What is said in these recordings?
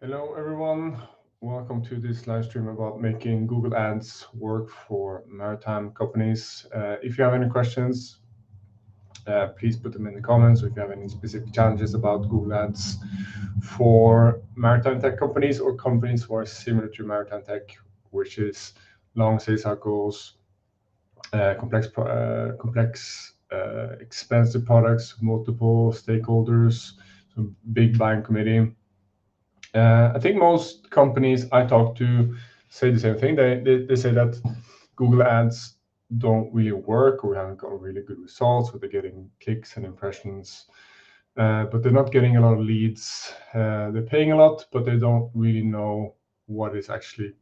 Hello, everyone. Welcome to this live stream about making Google Ads work for maritime companies. If you have any questions, please put them in the comments. Or if you have any specific challenges about Google Ads for maritime tech companies or companies who are similar to maritime tech, which is long sales cycles, complex, expensive products, multiple stakeholders, so big buying committee. I think most companies I talk to say the same thing. They say that Google Ads don't really work, or haven't got really good results, or they're getting clicks and impressions, but they're not getting a lot of leads. They're paying a lot, but they don't really know what it's actually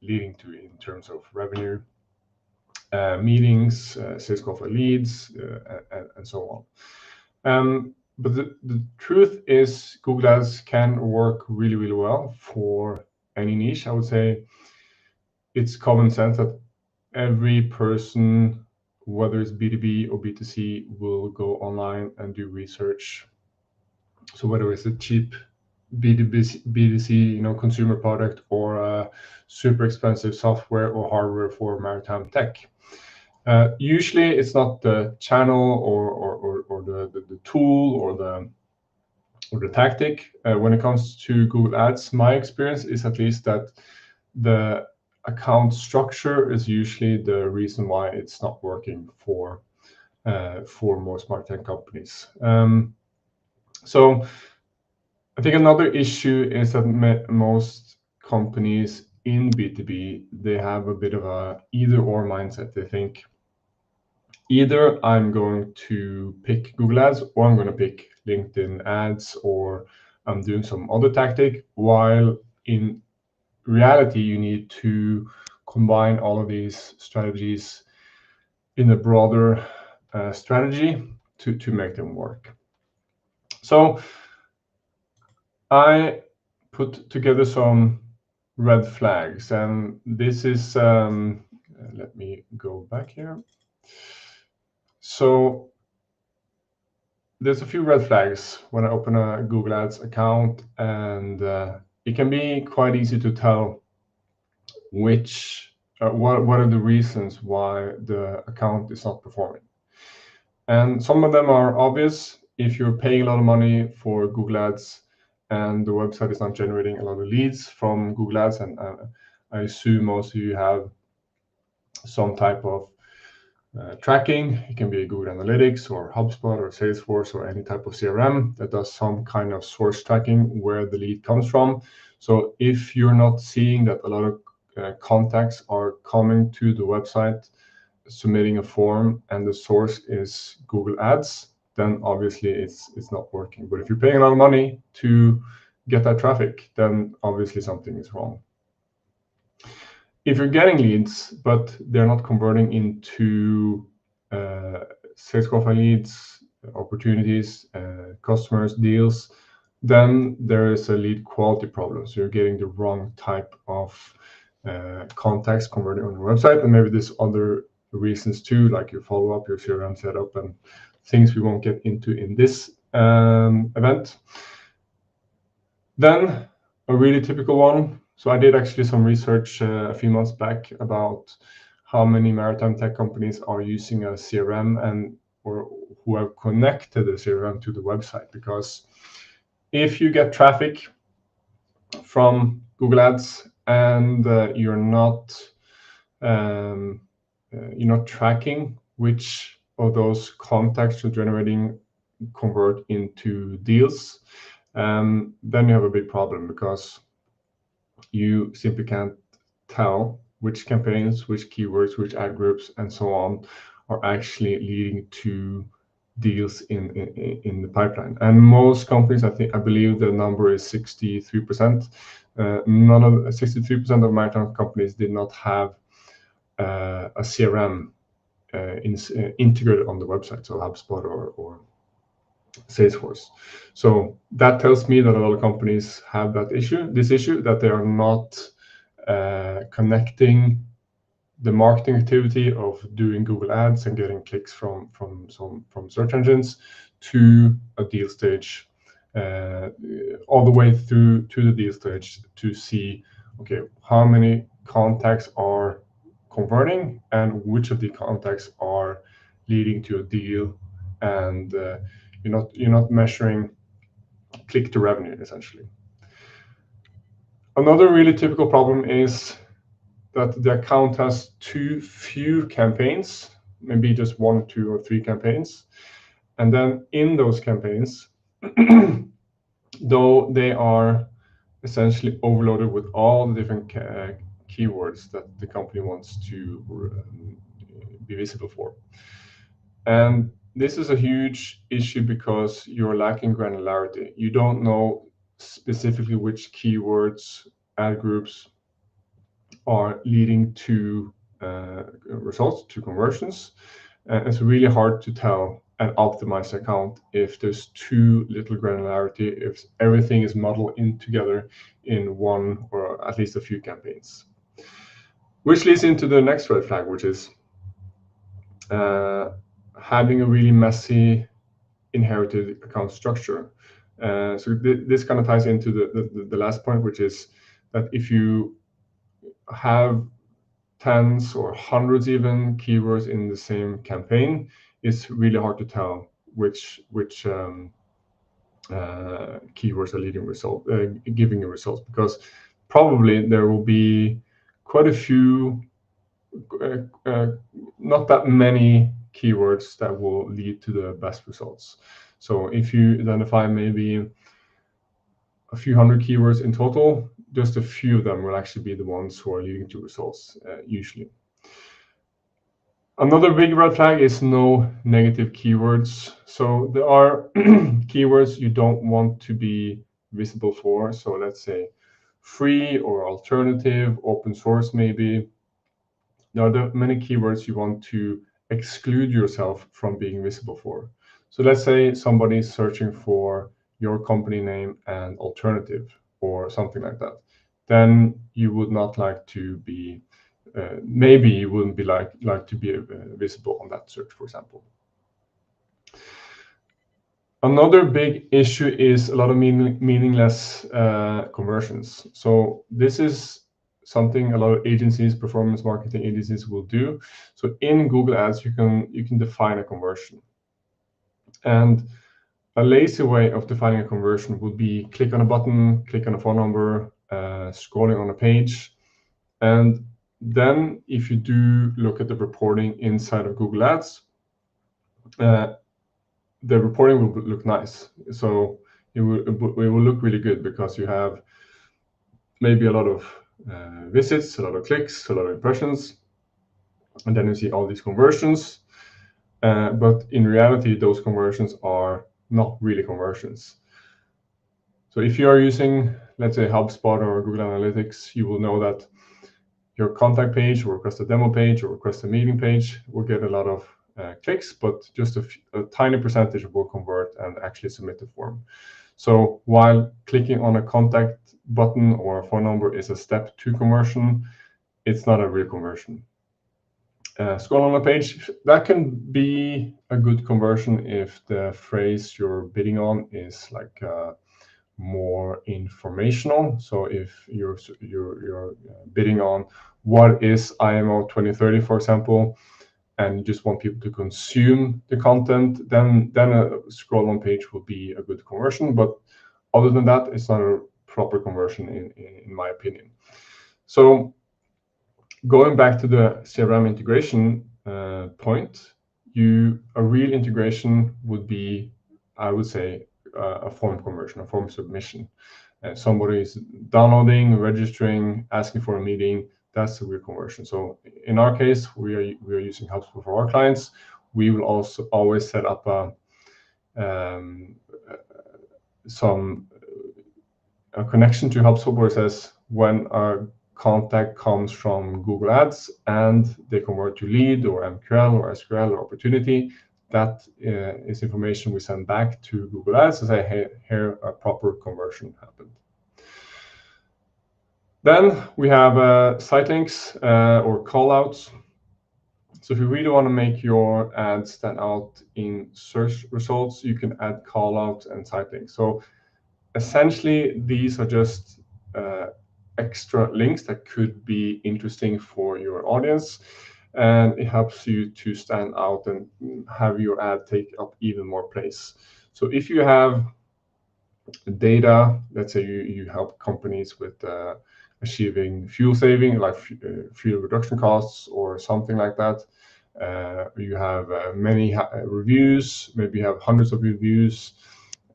leading to in terms of revenue, meetings, sales call for leads, and so on. But the truth is Google Ads can work really, really well for any niche. I would say it's common sense that every person, whether it's B2B or B2C, will go online and do research. So whether it's a cheap B2C, consumer product, or a super expensive software or hardware for maritime tech. Usually it's not the channel or the tool or the tactic. When it comes to Google Ads, my experience is at least that the account structure is usually the reason why it's not working for most maritime companies. So I think another issue is that most companies in B2B, they have a bit of a either-or mindset. They think either I'm going to pick Google Ads or I'm going to pick LinkedIn ads, or I'm doing some other tactic, while in reality, you need to combine all of these strategies in a broader strategy to make them work. So I put together some red flags, and this is, let me go back here. So there's a few red flags when I open a Google Ads account, and it can be quite easy to tell what are the reasons why the account is not performing. And some of them are obvious. If you're paying a lot of money for Google Ads and the website is not generating a lot of leads from Google Ads, and I assume most of you have some type of tracking. It can be Google Analytics or HubSpot or Salesforce or any type of CRM that does some kind of source tracking where the lead comes from. So if you're not seeing that a lot of contacts are coming to the website, submitting a form, and the source is Google Ads, then obviously it's not working. But if you're paying a lot of money to get that traffic, then obviously something is wrong. If you're getting leads, but they're not converting into sales qualified leads, opportunities, customers, deals, then there is a lead quality problem. So you're getting the wrong type of contacts converting on your website, and maybe there's other reasons too, like your follow-up, your CRM setup, and things we won't get into in this event. Then a really typical one. So I did actually some research a few months back about how many maritime tech companies are using a CRM or who have connected the CRM to the website. Because if you get traffic from Google Ads and you're not tracking which of those contacts you're generating convert into deals, then you have a big problem, because you simply can't tell which campaigns, which keywords, which ad groups, and so on are actually leading to deals in the pipeline. And most companies, I believe the number is 63%. 63% of maritime companies did not have a CRM integrated on the website, so HubSpot or Salesforce. So that tells me that a lot of companies have this issue, that they are not connecting the marketing activity of doing Google Ads and getting clicks from search engines to a deal stage all the way through to the deal stage to see, okay, how many contacts are converting and which of the contacts are leading to a deal, and you're not measuring click to revenue essentially. Another really typical problem is that the account has too few campaigns, maybe just 1, 2, or 3 campaigns, and then in those campaigns, though they are essentially overloaded with all the different keywords that the company wants to be visible for. And this is a huge issue because you're lacking granularity. You don't know specifically which keywords, ad groups are leading to results, to conversions. It's really hard to tell an optimized account if there's too little granularity, if everything is muddled in together in one or at least a few campaigns. Which leads into the next red flag, which is having a really messy inherited account structure. So this kind of ties into the last point, which is that if you have tens or hundreds even keywords in the same campaign, it's really hard to tell which keywords are leading result, giving a result, because probably there will be quite a few, not that many keywords that will lead to the best results. So if you identify maybe a few hundred keywords in total, just a few of them will actually be the ones who are leading to results, usually. Another big red flag is no negative keywords. So there are keywords you don't want to be visible for. So let's say free or alternative, open source maybe. There are many keywords you want to exclude yourself from being visible for. So let's say somebody is searching for your company name and alternative or something like that. Then you would not like to be, maybe you wouldn't be like to be visible on that search, for example. Another big issue is a lot of meaningless conversions. So this is something a lot of agencies, performance marketing agencies, will do. So in Google Ads, you can define a conversion, and a lazy way of defining a conversion would be click on a button, click on a phone number, scrolling on a page, and then if you do look at the reporting inside of Google Ads, the reporting will look nice. So it will look really good because you have maybe a lot of visits, a lot of clicks, a lot of impressions, and then you see all these conversions. But in reality, those conversions are not really conversions. So if you are using, let's say, HubSpot or Google Analytics, you will know that your contact page or request a demo page or request a meeting page will get a lot of clicks, but just a tiny percentage will convert and actually submit the form. So while clicking on a contact button or a phone number is a step to conversion, it's not a real conversion. Scroll on a page, that can be a good conversion if the phrase you're bidding on is like more informational. So if you're bidding on what is IMO 2030, for example, and you just want people to consume the content, then a scroll on page will be a good conversion. But other than that, it's not a proper conversion in my opinion. So going back to the CRM integration point, a real integration would be, I would say, a form conversion, a form submission. Somebody is downloading, registering, asking for a meeting. That's a real conversion. So in our case, we are using HubSpot for our clients. We will also always set up a connection to HubSpot where it says when our contact comes from Google Ads and they convert to lead or MQL or SQL or opportunity, that is information we send back to Google Ads to say, hey, here a proper conversion happened. Then we have site links or callouts. So if you really want to make your ads stand out in search results, you can add callouts and site links. So essentially, these are just extra links that could be interesting for your audience, and it helps you to stand out and have your ad take up even more place. So if you have data, let's say you help companies with achieving fuel saving, like fuel reduction costs or something like that. You have many reviews, maybe you have hundreds of reviews.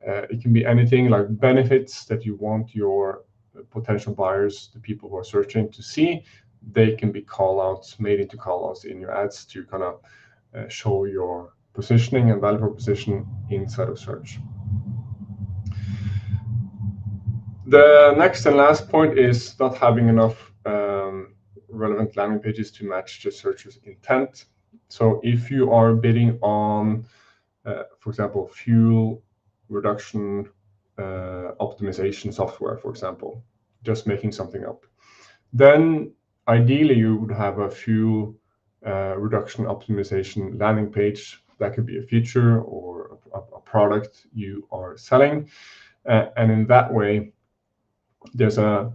It can be anything like benefits that you want your potential buyers, the people who are searching, to see. They can be call-outs, made into call-outs in your ads to kind of show your positioning and value proposition inside of search. The next and last point is not having enough relevant landing pages to match the searcher's intent. So if you are bidding on, for example, fuel reduction optimization software, for example, just making something up, then ideally you would have a fuel reduction optimization landing page. That could be a feature or a product you are selling. And in that way, there's a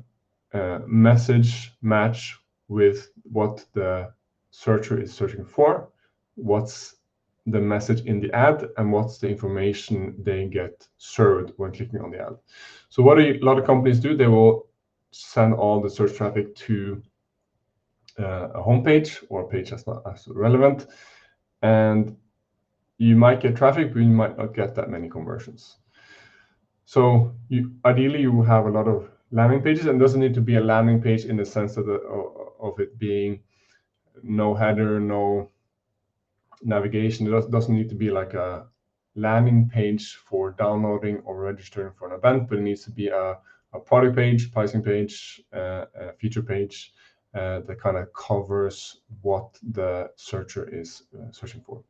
message match with what the searcher is searching for, what's the message in the ad, and what's the information they get served when clicking on the ad. So what a lot of companies do, they will send all the search traffic to a homepage or a page that's not as relevant, and you might get traffic, but you might not get that many conversions. So ideally you have a lot of landing pages, and it doesn't need to be a landing page in the sense of it being no header, no navigation. It doesn't need to be like a landing page for downloading or registering for an event, but it needs to be a product page, pricing page, a feature page that kind of covers what the searcher is searching for.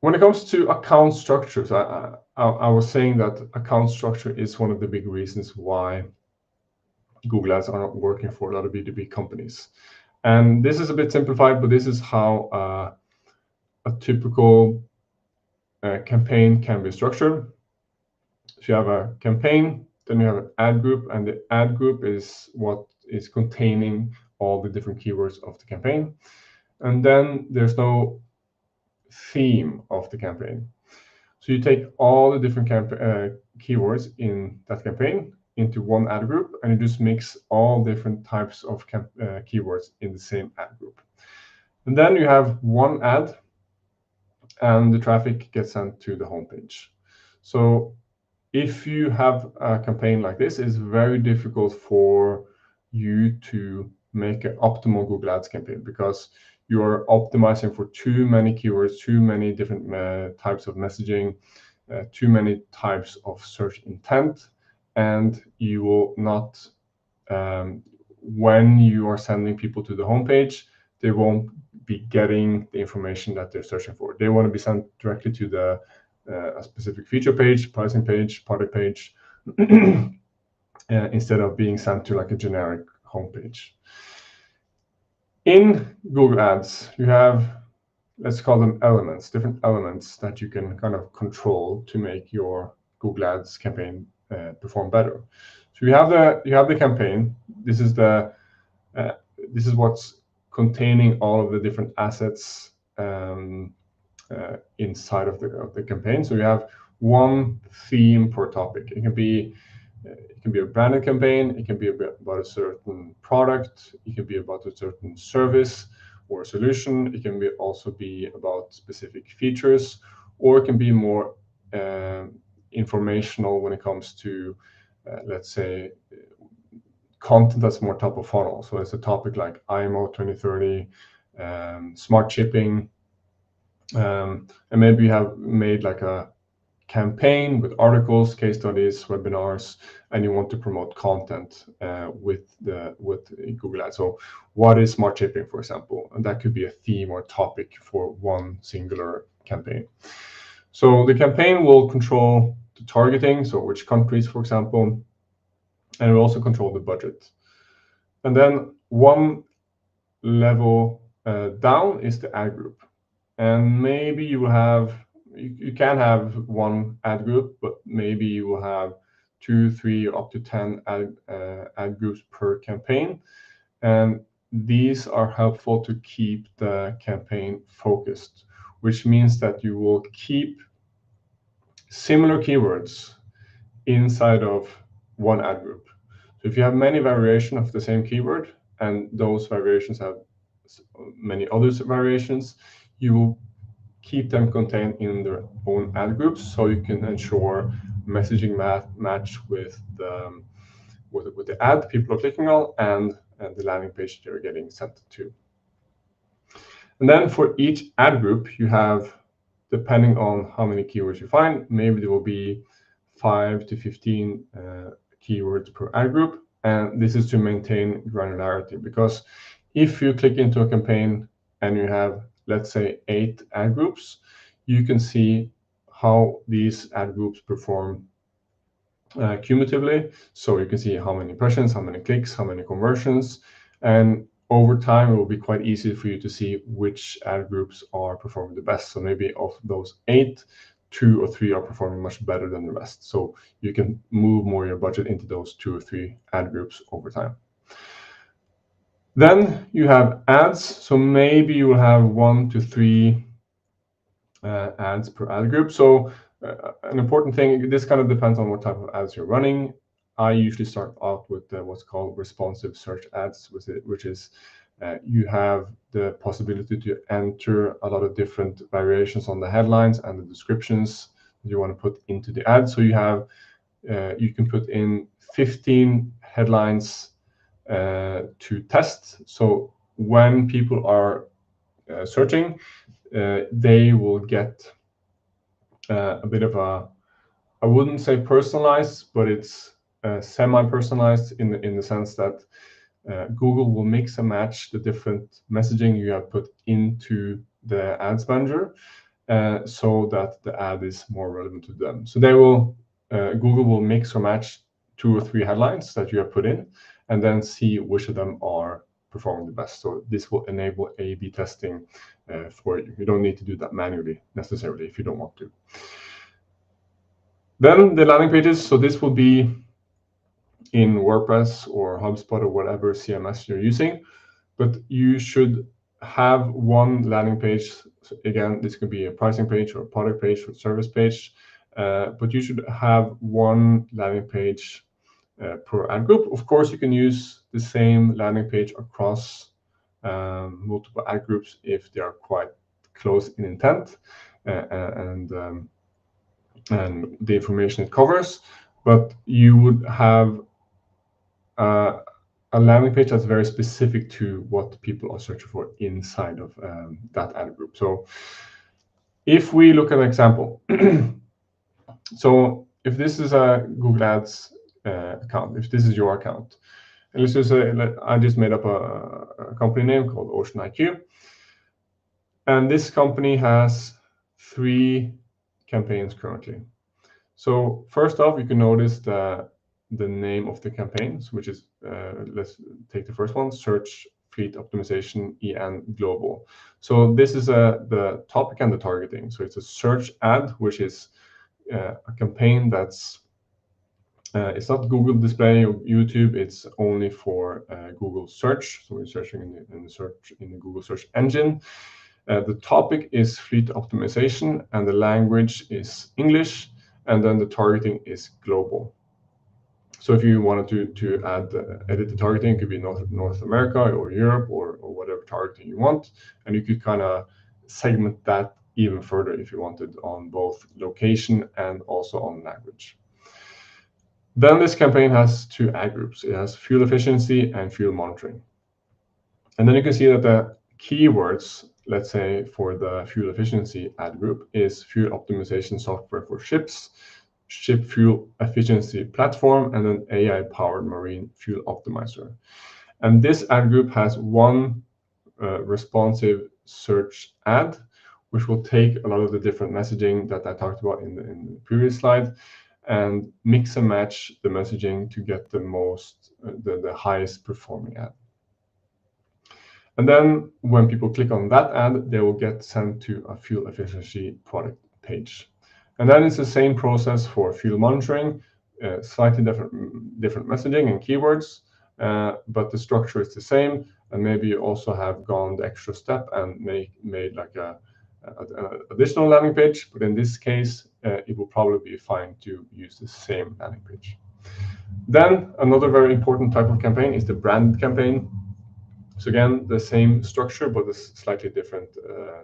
When it comes to account structures, I was saying that account structure is one of the big reasons why Google Ads are not working for a lot of B2B companies. And this is a bit simplified, but this is how a typical campaign can be structured. So you have a campaign, then you have an ad group, and the ad group is what is containing all the different keywords of the campaign. And then there's no theme of the campaign. So you take all the different keywords in that campaign into one ad group, and you just mix all different types of keywords in the same ad group. And then you have one ad, and the traffic gets sent to the homepage. So if you have a campaign like this, it's very difficult for you to make an optimal Google Ads campaign, because you're optimizing for too many keywords, too many different types of messaging, too many types of search intent, and you will not, when you are sending people to the homepage, they won't be getting the information that they're searching for. They want to be sent directly to the a specific feature page, pricing page, product page, instead of being sent to like a generic homepage. In Google Ads, you have, let's call them elements, different elements that you can kind of control to make your Google Ads campaign perform better. So you have the campaign. This is what's containing all of the different assets inside of the campaign. So you have one theme per topic. It can be a branded campaign. It can be about a certain product. It can be about a certain service or solution. It can also be about specific features, or it can be more informational when it comes to, let's say, content that's more top of funnel. So it's a topic like IMO 2030, smart shipping, and maybe you have made like a campaign with articles, case studies, webinars, and you want to promote content with Google Ads. So what is smart shipping, for example? And that could be a theme or topic for one singular campaign. So the campaign will control the targeting, so which countries, for example, and it will also control the budget. And then one level down is the ad group. And maybe you will have, you can have one ad group, but maybe you will have 2, 3, or up to 10 ad groups per campaign. And these are helpful to keep the campaign focused, which means that you will keep similar keywords inside of one ad group. So if you have many variations of the same keyword, and those variations have many other variations, you will keep them contained in their own ad groups, so you can ensure messaging match with the ad people are clicking on and the landing page they're getting sent to. And then for each ad group, you have, depending on how many keywords you find, maybe there will be 5 to 15 keywords per ad group. And this is to maintain granularity, because if you click into a campaign and you have, let's say, 8 ad groups, you can see how these ad groups perform cumulatively. So you can see how many impressions, how many clicks, how many conversions, and over time it will be quite easy for you to see which ad groups are performing the best. So maybe of those 8, 2 or 3 are performing much better than the rest. So you can move more your budget into those 2 or 3 ad groups over time. Then you have ads. So maybe you will have 1 to 3 ads per ad group. So an important thing, this kind of depends on what type of ads you're running. I usually start out with what's called responsive search ads, which is you have the possibility to enter a lot of different variations on the headlines and the descriptions that you want to put into the ad. So you can put in 15 headlines to test. So when people are searching, they will get a bit of a, I wouldn't say personalized, but it's semi-personalized in the sense that Google will mix and match the different messaging you have put into the ads manager so that the ad is more relevant to them. So Google will mix or match 2 or 3 headlines that you have put in, and then see which of them are performing the best. So this will enable A/B testing for you. You don't need to do that manually necessarily if you don't want to. Then the landing pages. So this will be in WordPress or HubSpot or whatever CMS you're using, but you should have one landing page. So again, this could be a pricing page or a product page or service page, but you should have one landing page per ad group. Of course, you can use the same landing page across multiple ad groups if they are quite close in intent and the information it covers. But you would have a landing page that's very specific to what people are searching for inside of that ad group. So if we look at an example, so if this is a Google Ads account, if this is your account, and let's just say I just made up a company name called Ocean IQ, and this company has 3 campaigns currently. So first off, you can notice the name of the campaigns, which is let's take the first one: Search Fleet Optimization EN Global. So this is the topic and the targeting. So it's a search ad, which is a campaign that's it's not Google Display or YouTube. It's only for Google Search. So we're searching in the Google Search engine. The topic is fleet optimization, and the language is English, and then the targeting is global. So if you wanted to edit the targeting, it could be North America or Europe or whatever targeting you want, and you could kind of segment that even further if you wanted on both location and also on language. Then this campaign has 2 ad groups. It has fuel efficiency and fuel monitoring. And then you can see that the keywords, let's say for the fuel efficiency ad group, is fuel optimization software for ships, ship fuel efficiency platform, and then AI-powered marine fuel optimizer. And this ad group has one responsive search ad, which will take a lot of the different messaging that I talked about in the previous slide and mix and match the messaging to get the highest performing ad. And then when people click on that ad, they will get sent to a fuel efficiency product page. And then it's the same process for field monitoring, slightly different messaging and keywords, but the structure is the same. And maybe you also have gone the extra step and made like an additional landing page. But in this case, it will probably be fine to use the same landing page. Then another very important type of campaign is the brand campaign. So again, the same structure, but a slightly different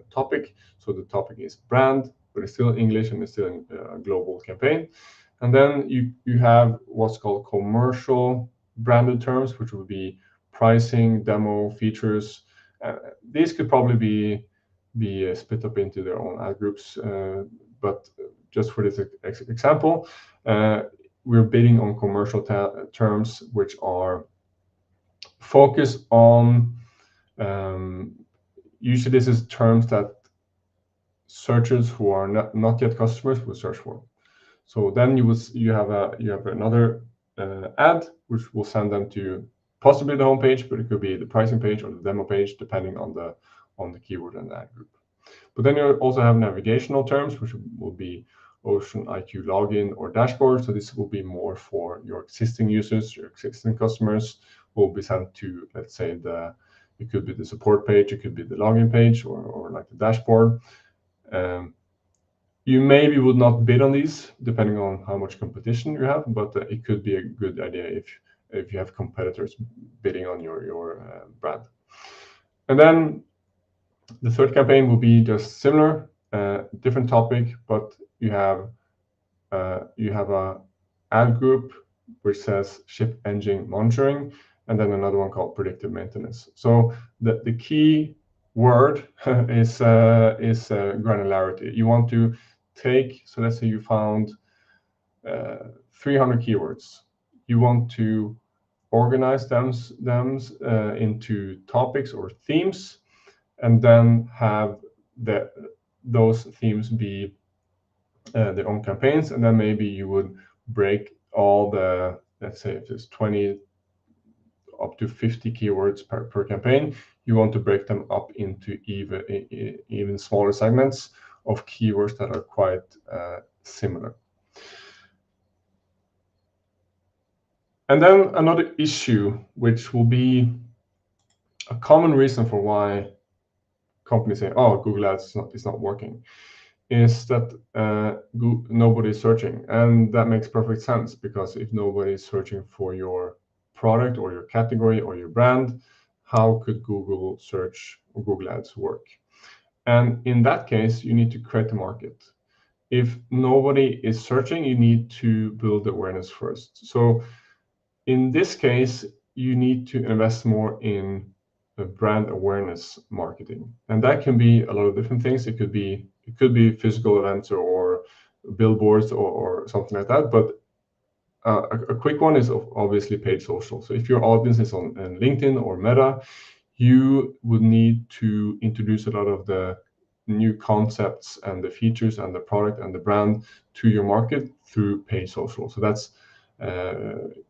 topic. So the topic is brand, but it's still English and it's still a global campaign. And then you have what's called commercial branded terms, which would be pricing, demo, features. These could probably be split up into their own ad groups. But just for this example, we're bidding on commercial terms, which are focused on, usually this is terms that searchers who are not yet customers will search for. So then you have another ad which will send them to possibly the home page, but it could be the pricing page or the demo page, depending on the keyword and the ad group. But then you also have navigational terms, which will be Ocean IQ login or dashboard. So this will be more for your existing users, your existing customers, will be sent to, let's say, it could be the support page, it could be the login page, or like the dashboard. You maybe would not bid on these, depending on how much competition you have, but it could be a good idea if you have competitors bidding on your brand. And then the third campaign will be just similar, different topic, but you have a ad group which says ship engine monitoring, and then another one called predictive maintenance. So the key word is granularity. You want to take, so let's say you found 300 keywords. You want to organize them into topics or themes, and then have those themes be their own campaigns. And then maybe you would break all the, let's say if there's 20 up to 50 keywords per campaign, you want to break them up into even smaller segments of keywords that are quite similar. And then another issue, which will be a common reason for why companies say, oh, Google Ads is not working, is that nobody's searching. And that makes perfect sense, because if nobody's searching for your product or your category or your brand, how could Google search or Google Ads work? And in that case, you need to create a market. If nobody is searching, you need to build awareness first. So in this case, you need to invest more in brand awareness marketing. And that can be a lot of different things. It could be physical events or billboards or something like that. But a quick one is obviously paid social. So if your audience is on LinkedIn or Meta, you would need to introduce a lot of the new concepts and the features and the product and the brand to your market through paid social. So that's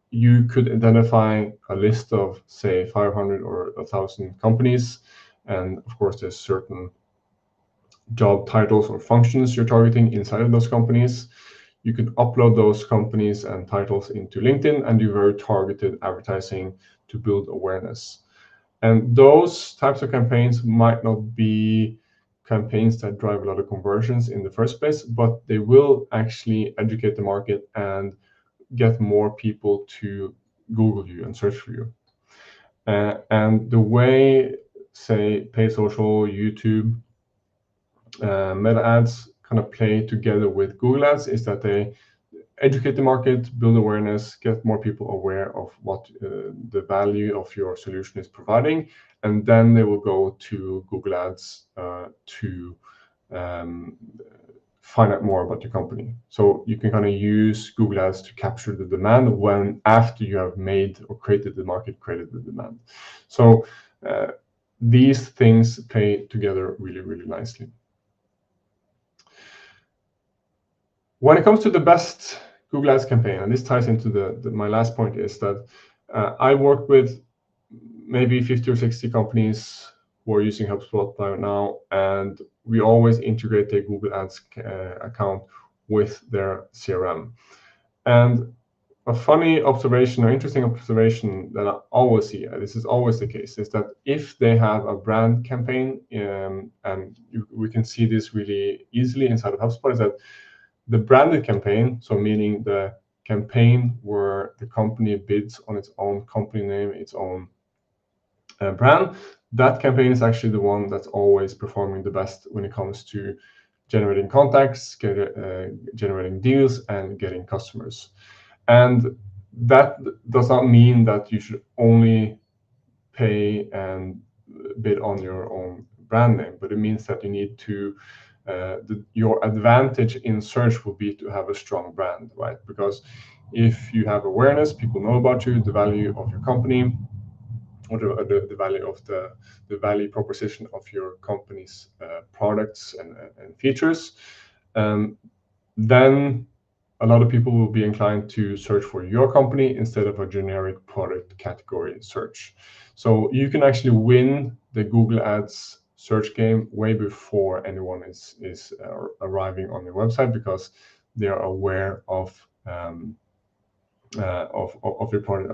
you could identify a list of, say, 500 or 1,000 companies, and of course there's certain job titles or functions you're targeting inside of those companies. You could upload those companies and titles into LinkedIn and do very targeted advertising to build awareness. And those types of campaigns might not be campaigns that drive a lot of conversions in the first place, but they will actually educate the market and get more people to Google you and search for you. And the way, say, paid social, YouTube, Meta ads kind of play together with Google Ads is that they educate the market, build awareness, get more people aware of what the value of your solution is providing, and then they will go to Google Ads to find out more about your company. So you can kind of use Google Ads to capture the demand after you have made or created the market, created the demand. So these things play together really, really nicely. When it comes to the best Google Ads campaign, and this ties into my last point, is that I work with maybe 50 or 60 companies who are using HubSpot by now, and we always integrate their Google Ads account with their CRM. And a funny observation or interesting observation that I always see, this is always the case, is that if they have a brand campaign, and we can see this really easily inside of HubSpot, is that the branded campaign, so meaning the campaign where the company bids on its own company name, its own brand, that campaign is actually the one that's always performing the best when it comes to generating contacts, generating deals, and getting customers. And that does not mean that you should only pay and bid on your own brand name, but it means that you need to your advantage in search will be to have a strong brand, right? Because if you have awareness, people know about you, the value of your company, or the value of the value proposition of your company's products and features, then a lot of people will be inclined to search for your company instead of a generic product category search. So you can actually win the Google Ads search game way before anyone is arriving on your website, because they are aware of your product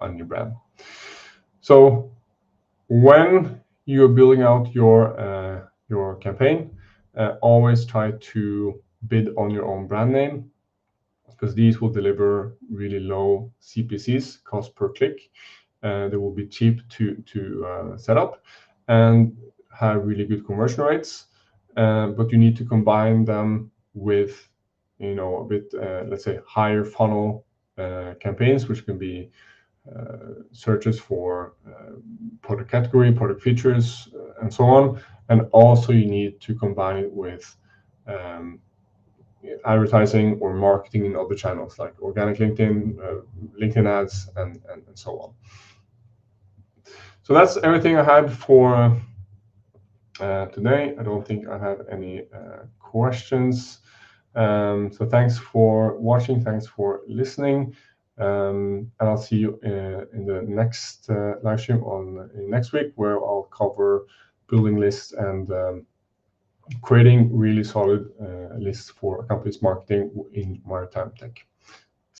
and your brand. So when you're building out your campaign, always try to bid on your own brand name, because these will deliver really low CPCs, cost per click. They will be cheap to set up and have really good conversion rates. But you need to combine them with, a bit, let's say, higher funnel campaigns, which can be searches for product category, product features, and so on. And also you need to combine it with advertising or marketing in other channels like organic LinkedIn, LinkedIn ads, and so on. So that's everything I had for today. I don't think I have any questions. So thanks for watching. Thanks for listening. And I'll see you in the next live stream next week, where I'll cover building lists and creating really solid lists for a company's marketing in maritime tech.